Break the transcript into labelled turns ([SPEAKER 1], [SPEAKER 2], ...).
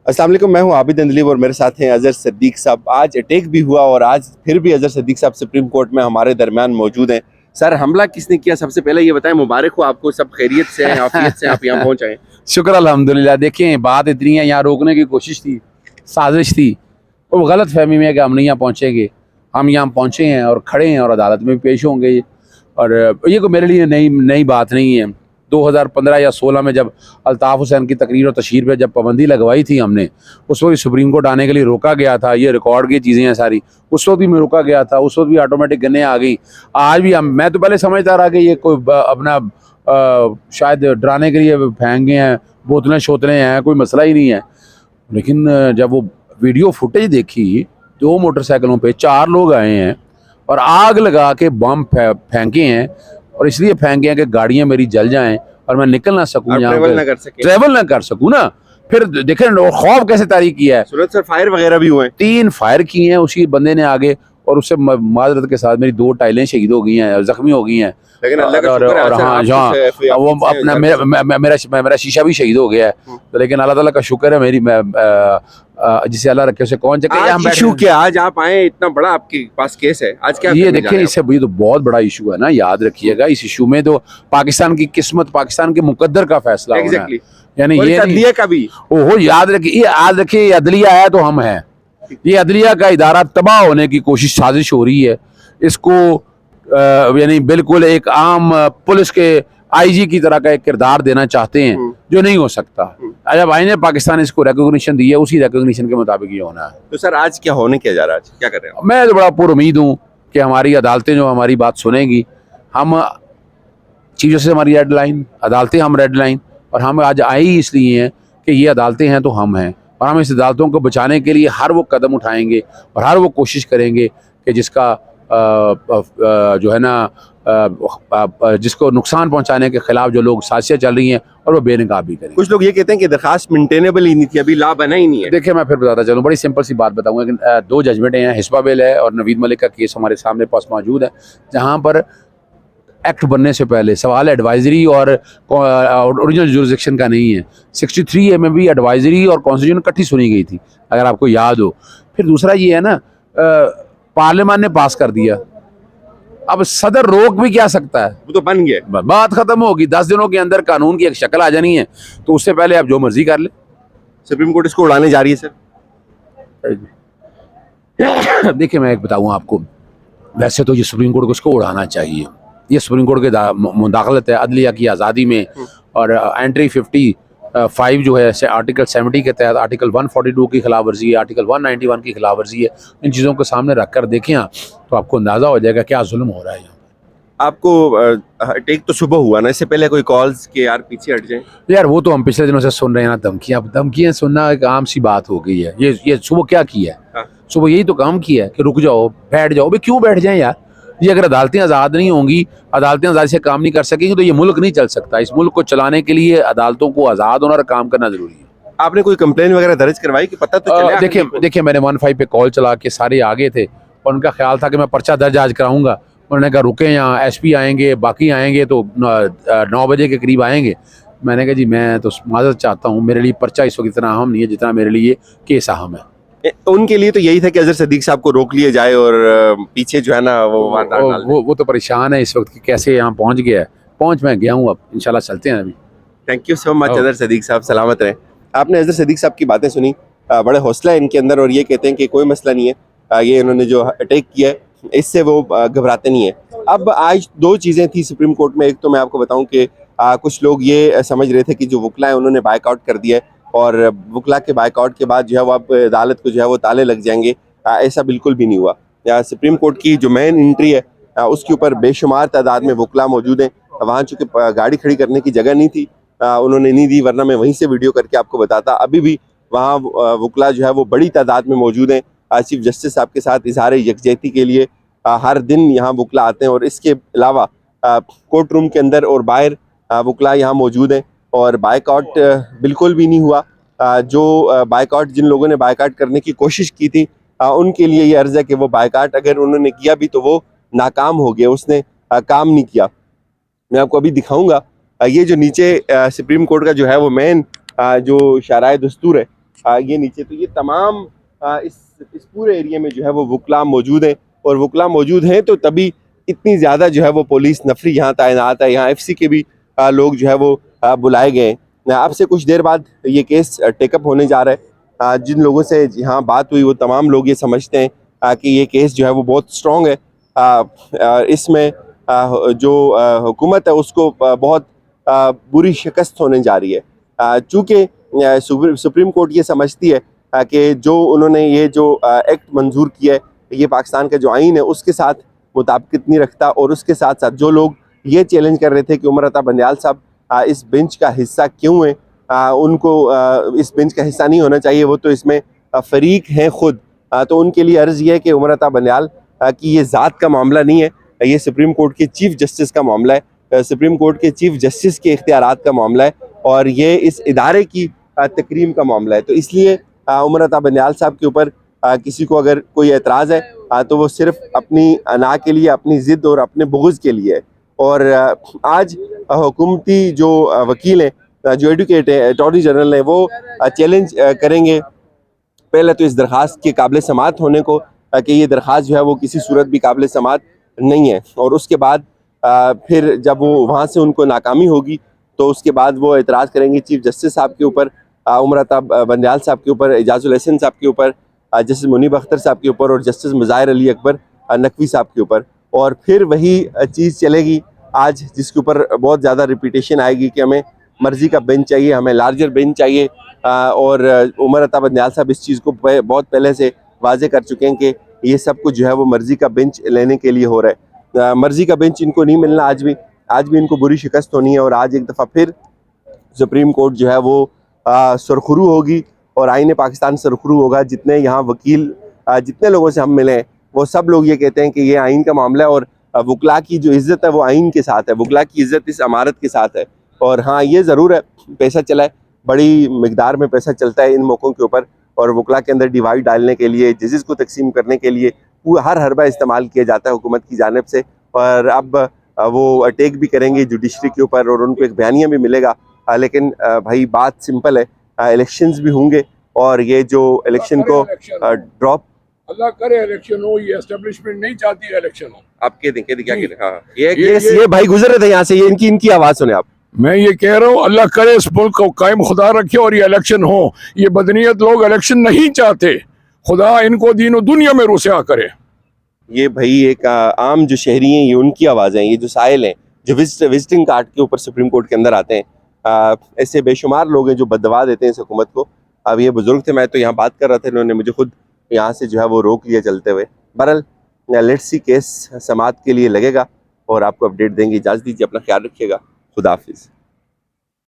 [SPEAKER 1] अस्सलाम वालेकुम, मैं हूं आबिद अंदलीब और मेरे साथ हैं अजहर सिद्दीक साहब। आज अटैक भी हुआ और आज फिर भी अजहर सिद्दीक साहब सुप्रीम कोर्ट में हमारे दरमियान मौजूद हैं। सर, हमला किसने किया? सबसे पहले ये बताएं। मुबारक हो आपको, सब खैरियत से हैं, आफियत से आप यहाँ पहुँच आए।
[SPEAKER 2] शुक्र अल्हम्दुलिल्लाह। देखिए, बात इतनी है, यहाँ रोकने की कोशिश थी, साजिश थी, और गलत फहमी में है कि हम नहीं यहाँ पहुँचेंगे। हम यहाँ पहुँचे हैं और खड़े हैं और अदालत में पेश होंगे। और ये कोई मेरे लिए नई बात नहीं है। 2015 या 16 में जब अल्ताफ़ हुसैन की तकरीर और तशहीर पे जब पाबंदी लगवाई थी हमने, उस वक्त सुप्रीम कोर्ट आने के लिए रोका गया था। ये रिकॉर्ड की चीज़ें हैं सारी। उस वक्त भी मैं रोका गया था, उस वक्त भी ऑटोमेटिक गन्ने आ गई। आज भी मैं तो पहले समझता रहा कि ये कोई अपना शायद डराने के लिए फेंक गए हैं, बोतलें शोतलें हैं, कोई मसला ही नहीं है। लेकिन जब वो वीडियो फुटेज देखी, 2 मोटरसाइकिलों पे 4 लोग आए हैं और आग लगा के बम फेंके हैं, और इसलिए फेंके हैं कि गाड़ियां मेरी जल जाएं और मैं निकल ना सकूं, ट्रेवल ना कर सकूं ना। फिर देखें खौफ कैसे तारीख किया है।
[SPEAKER 1] सूरत सर, फायर वगैरह भी हुए?
[SPEAKER 2] 3 फायर किए हैं उसी बंदे ने आगे, और उससे माजरत के साथ मेरी 2 टाइलें शहीद हो गई हैं, जख्मी हो गई हैं।
[SPEAKER 1] लेकिन अल्लाह का शुक्र है,
[SPEAKER 2] और हाँ, वो अपना मेरा शीशा भी शहीद हो गया है। तो लेकिन अल्लाह ताला का शुक्र है, मेरी जिसे अल्लाह रखे उसे कौन
[SPEAKER 1] आज इशू क्या? आज आप आए, इतना बड़ा आपके पास केस है, आज क्या?
[SPEAKER 2] ये देखिए, इससे ये तो बहुत बड़ा इशू है ना, याद रखिएगा। इस इशू में तो पाकिस्तान की किस्मत, पाकिस्तान के मुकद्दर का फैसला होना है। यानी ये अदलिया
[SPEAKER 1] का भी
[SPEAKER 2] ओहो, याद रखिए, ये अदलिया है तो हम हैं। ये अदलिया का इदारा तबाह होने की कोशिश, साजिश हो रही है। इसको यानी बिल्कुल एक आम पुलिस के आईजी की तरह का एक किरदार देना चाहते हैं, जो नहीं हो सकता। जब आईन ने पाकिस्तान इसको रिकॉग्निशन दी है, उसी रिकॉग्निशन के मुताबिक ये होना है।
[SPEAKER 1] तो सर, आज क्या होने क्या जा रहा है? आज क्या कर रहे हैं?
[SPEAKER 2] मैं तो बड़ा पुरुमीद हूँ कि हमारी अदालतें जो हमारी बात सुनेंगी। हम चीफ जस्टिस हमारी रेड लाइन, अदालतें हम रेड लाइन, और हम आज आए ही इसलिए हैं कि ये अदालतें हैं तो हम हैं, और हम इस अदालतों को बचाने के लिए हर वो कदम उठाएंगे और हर वो कोशिश करेंगे कि जिसका जो है ना जिसको नुकसान पहुंचाने के खिलाफ जो लोग साजिशें चल रही हैं, और वो बेनकाब भी करेंगे।
[SPEAKER 1] कुछ लोग ये कहते हैं कि दरखास्त मेंटेनेबल ही नहीं थी, अभी ला बना ही नहीं है।
[SPEAKER 2] देखिए, मैं फिर बताता चलूँ, बड़ी सिंपल सी बात बताऊंगा कि 2 जजमेंटें हैं, हिस्बा बिल है और नवीद मलिक का केस हमारे सामने पास मौजूद है, जहाँ पर एक्ट बनने से पहले सवाल एडवाइजरी और ओरिजिनल जुरिसडिक्शन का नहीं है। 63A में भी एडवाइजरी और कॉन्स्टिट्यूशन इकट्ठी सुनी गई थी, अगर आपको याद हो। फिर दूसरा ये है ना, पार्लियामान ने पास कर दिया, अब सदर रोक भी क्या सकता है?
[SPEAKER 1] वो तो बन गया,
[SPEAKER 2] बात खत्म होगी। 10 दिनों के अंदर कानून की एक शक्ल आ जानी है, तो उससे पहले आप जो मर्जी कर ले।
[SPEAKER 1] सुप्रीम कोर्ट इसको उड़ाने जा रही है सर।
[SPEAKER 2] देखिए, मैं एक बताऊं आपको, वैसे तो ये सुप्रीम कोर्ट को इसको उड़ाना चाहिए। ये सुप्रीम कोर्ट की मुदाखलत है अदलिया की आज़ादी में, और एंट्री 55 जो है आर्टिकल 70 के तहत आर्टिकल 142 की खिलाफ वर्जी है, आर्टिकल 191 की खिलाफ वर्जी है। इन चीज़ों को सामने रख कर देखें तो आपको अंदाज़ा हो जाएगा क्या जुल्म हो रहा है यहाँ।
[SPEAKER 1] आपको अटैक तो सुबह हुआ ना, इससे पहले कोई कॉल्स के यार पीछे हट जाए?
[SPEAKER 2] यार, वो तो हम पिछले दिनों से सुन रहे हैं ना, धमकियाँ सुनना एक आम सी बात हो गई है। ये सुबह क्या किया है? सुबह यही तो काम किया है कि रुक जाओ, बैठ जाओ। भाई क्यों बैठ जाएं यार? ये अगर अदालतें आज़ाद नहीं होंगी, अदालतें आज़ादी से काम नहीं कर सकेंगी, तो ये मुल्क नहीं चल सकता। इस मुल्क को चलाने के लिए अदालतों को आज़ाद होना और काम करना जरूरी है।
[SPEAKER 1] आपने कोई कंप्लेन वगैरह दर्ज करवाई कि पता तो चला?
[SPEAKER 2] देखिए, मैंने 15 पे कॉल चला के सारे आगे थे, और उनका ख्याल था कि मैं पर्चा दर्ज आज कराऊंगा। उन्होंने कहा रुके, यहाँ एसपी आएंगे, बाकी आएंगे तो 9 बजे के करीब आएंगे। मैंने कहा जी, मैं तो माजरत चाहता हूँ, मेरे लिए पर्चा इस वक्त इतना अहम नहीं है जितना मेरे लिए केस अहम है।
[SPEAKER 1] उनके लिए तो यही था कि अजहर सिद्दीक साहब को रोक लिया जाए, और पीछे जो है ना
[SPEAKER 2] वो तो परेशान है इस वक्त कि कैसे यहाँ पहुँच गया है। मैं गया हूँ, अब इंशाल्लाह चलते हैं अभी।
[SPEAKER 1] Thank you so much Azhar Siddiq साहब, सलामत रहे। आपने अजहर सिद्दीक साहब की बातें सुनी, बड़े हौसला है इनके अंदर, और ये कहते हैं कि कोई मसला नहीं है, ये इन्होंने जो अटैक किया है इससे वो घबराते नहीं है। अब आज 2 चीज़ें थी सुप्रीम कोर्ट में। एक तो मैं आपको बताऊं कि कुछ लोग ये समझ रहे थे कि जो वकला है उन्होंने बाइकआउट कर दिया है, और वकला के बाइकआउट के बाद जो है वो अब अदालत को जो है वो ताले लग जाएंगे। ऐसा बिल्कुल भी नहीं हुआ। सुप्रीम कोर्ट की जो मेन एंट्री है उसके ऊपर बेशुमार तादाद में वकला मौजूद हैं। वहाँ चूँकि गाड़ी खड़ी करने की जगह नहीं थी, उन्होंने नहीं दी, वरना मैं वहीं से वीडियो करके आपको बताता। अभी भी वहाँ वकला जो है वो बड़ी तादाद में मौजूद हैं। चीफ जस्टिस साहब के साथ इजहार यकजहती के लिए हर दिन यहाँ वकला आते हैं, और इसके अलावा कोर्ट रूम के अंदर और बाहर वकला यहाँ मौजूद हैं, और बाइकआउट बिल्कुल भी नहीं हुआ। जो बाइकआउट, जिन लोगों ने बाइकआउट करने की कोशिश की थी, उनके लिए ये अर्ज़ है कि वो बाइकआउट अगर उन्होंने किया भी तो वो नाकाम हो गया, उसने काम नहीं किया। मैं आपको अभी दिखाऊंगा, ये जो नीचे सुप्रीम कोर्ट का जो है वो मेन जो शराय दस्तूर है, ये नीचे, तो ये तमाम इस पूरे एरिया में जो है वो वकला मौजूद हैं, और वकला मौजूद हैं तो तभी इतनी ज़्यादा जो है वो पुलिस नफरी यहाँ तैनात है। यहाँ FC के भी लोग जो है वो बुलाए गए हैं। अब से कुछ देर बाद ये केस टेकअप होने जा रहा है। जिन लोगों से यहाँ बात हुई वो तमाम लोग ये समझते हैं कि ये केस जो है वो बहुत स्ट्रॉन्ग है। इसमें जो हुकूमत है उसको बहुत बुरी शिकस्त होने जा रही है। चूँकि सुप्रीम कोर्ट ये समझती है कि जो उन्होंने ये जो एक्ट मंजूर किया है ये पाकिस्तान का जो आइन है उसके साथ मुताबिकत नहीं रखता, और उसके साथ साथ जो लोग ये चैलेंज कर रहे थे कि उमर अता बंदयाल साहब इस बेंच का हिस्सा क्यों है, उनको इस बेंच का हिस्सा नहीं होना चाहिए, वो तो इसमें फरीक हैं खुद। तो उनके लिए अर्ज़ ये है कि उमर अता बंदयाल की ये ज़ात का मामला नहीं है, ये सुप्रीम कोर्ट के चीफ जस्टिस का मामला है, सुप्रीम कोर्ट के चीफ जस्टिस के इख्तियारात का मामला है, और ये इस इदारे की तकरीम का मामला है। तो इसलिए उमर अता बंदयाल साहब के ऊपर किसी को अगर कोई एतराज़ है तो वो सिर्फ अपनी अना के लिए, अपनी ज़िद और अपने बुग़्ज़ के लिए है। और आज हुकूमती जो वकील हैं, जो एडवोकेट है, अटॉर्नी जनरल है, वो चैलेंज करेंगे पहले तो इस दरख्वास्त के काबिल समात होने को, कि ये दरख्वास्त जो है वो किसी सूरत भी काबिल समात नहीं है, और उसके बाद फिर जब वो वहाँ से उनको नाकामी होगी तो उसके बाद वो एतराज़ करेंगे चीफ जस्टिस साहब के ऊपर, उमर अता बंदयाल साहब के ऊपर, एजाजुल हसन साहब के ऊपर, जस्टिस मुनीब अख्तर साहब के ऊपर, और जस्टिस मुज़ाहिर अली अकबर नकवी साहब के ऊपर। और फिर वही चीज़ चलेगी आज, जिसके ऊपर बहुत ज़्यादा रिपीटेशन आएगी कि हमें मर्ज़ी का बेंच चाहिए, हमें लार्जर बेंच चाहिए। और उमर अता बंदयाल साहब इस चीज़ को बहुत पहले से वाज़े कर चुके हैं कि ये सब कुछ जो है वो मर्ज़ी का बेंच लेने के लिए हो रहा है। मर्ज़ी का बेंच इनको नहीं मिलना, आज भी इनको बुरी शिकस्त होनी है, और आज एक दफ़ा फिर सुप्रीम कोर्ट जो है वो सुरखरू होगी, और आईन पाकिस्तान सुरखरू होगा। जितने यहाँ वकील, जितने लोगों से हम मिले हैं, वो सब लोग ये कहते हैं कि ये आइन का मामला है, और वकला की जो इज़्ज़त है वो आइन के साथ है, वकला की इज़्ज़त इस अमारत के साथ है। और हाँ, ये ज़रूर है, पैसा चला है, बड़ी मिकदार में पैसा चलता है इन मौक़ों के ऊपर, और वकला के अंदर डिवाइड डालने के लिए, जजेस को तकसीम करने के लिए वो हर हरबा इस्तेमाल किया जाता है हुकूमत की जानिब से। और अब वो अटैक भी करेंगे जुडिशरी के ऊपर, और उनको एक बयानिया भी मिलेगा। लेकिन भाई बात सिंपल है, इलेक्शंस भी होंगे, और ये जो इलेक्शन को ड्रॉप,
[SPEAKER 3] अल्लाह करे इलेक्शन हो, ये एस्टेब्लिशमेंट नहीं चाहती इलेक्शन हो।
[SPEAKER 1] आपके देखें क्या कह रहे हैं? ये भाई गुजर रहे थे यहाँ से, ये इनकी आवाज़ सुने आप।
[SPEAKER 3] मैं ये कह रहा हूँ अल्लाह करे इस मुल्क को कायम खुदा रखे और ये इलेक्शन हो। ये बदनीयत लोग इलेक्शन नहीं चाहते, खुदा इनको दीन और दुनिया में रुसवा करे।
[SPEAKER 1] ये भाई एक आम जो शहरी हैं, ये उनकी आवाज़ हैं, ये जो साहिल हैं, जो विजिटिंग कार्ड के ऊपर सुप्रीम कोर्ट के अंदर आते हैं। ऐसे बेशुमार लोग हैं जो बददवा देते हैं इस हुकूमत को। अब ये बुजुर्ग थे, मैं तो यहाँ बात कर रहा था, इन्होंने मुझे खुद यहाँ से जो है वो रोक लिया चलते हुए। बहरहाल लेट्स सी केस समात के लिए लगेगा, और आपको अपडेट देंगे। इजाज़त दीजिए, अपना ख्याल रखिएगा, खुदा हाफिज़।